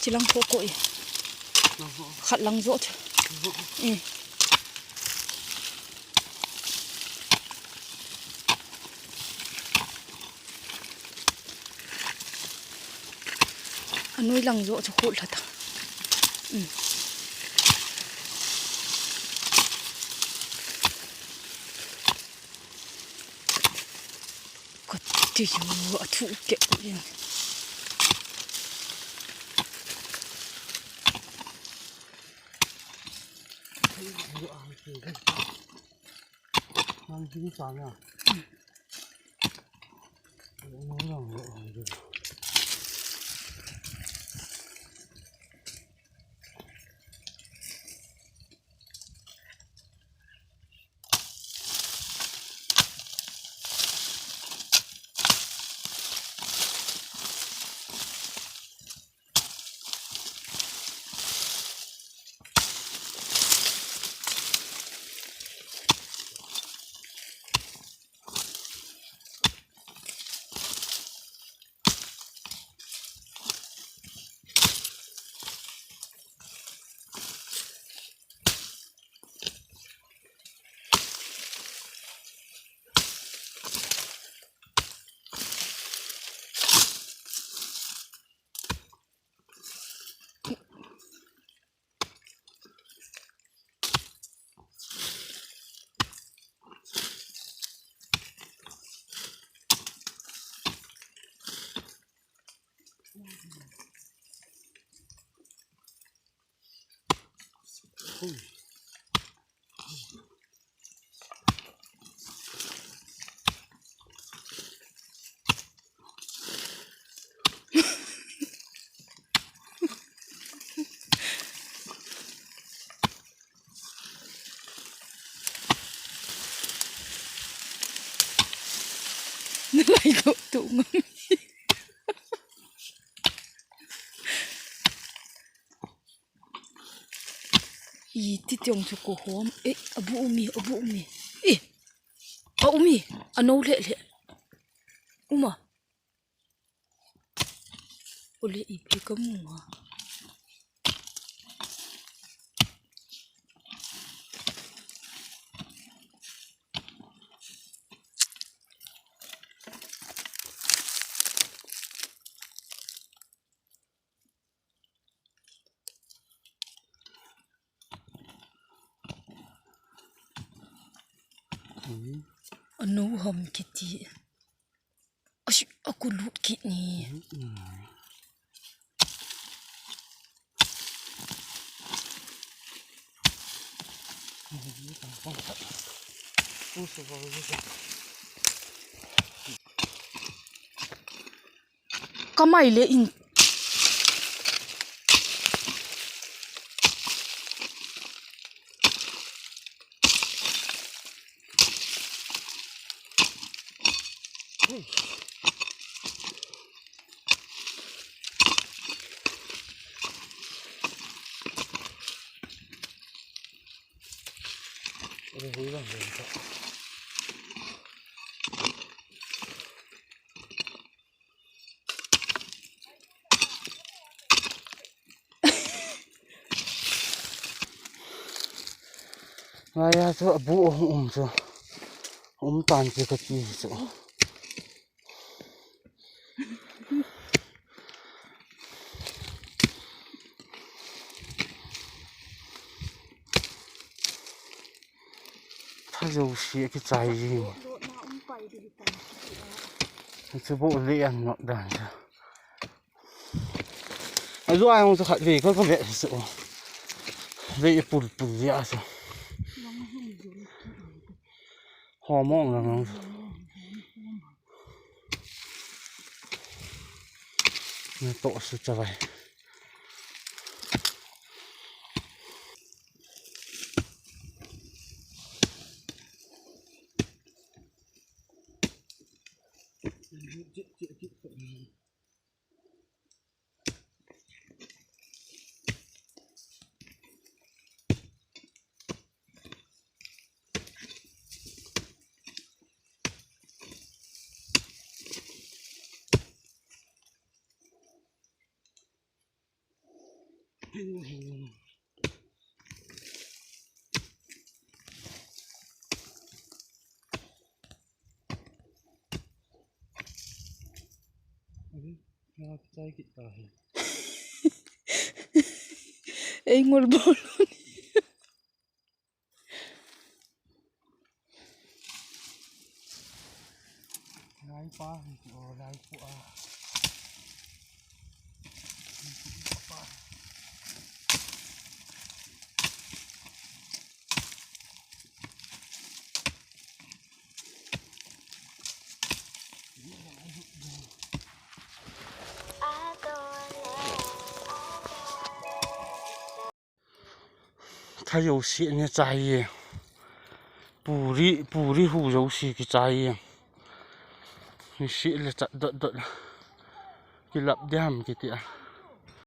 chỉ lăng phố cội khát lăng rỗ chứ nuôi lăng rỗ cho khổ là ta có tí ở thủ kẹo Mang dính xoắn à? Nó lòng rồi. nó lại độ tụ ngâm tí tiong cho cổ hóm ê abu umi ê umi ano lệ uma ule ipi kamu ano ham kiti asyik aku lut kit ni kamai le in Ngaya so abu so tan chi ka chi so tha zo shi ki chai ji chu bộ liền nó đàn ai zo ai so khat ve ko ko ve so ve pul ya so ho mong là ngon nó to sự cho vậy Ay ngurbol. Lai pa, lai po它有些呢摘叶，补的虎有些个摘叶，你写了摘得了，给立点个点。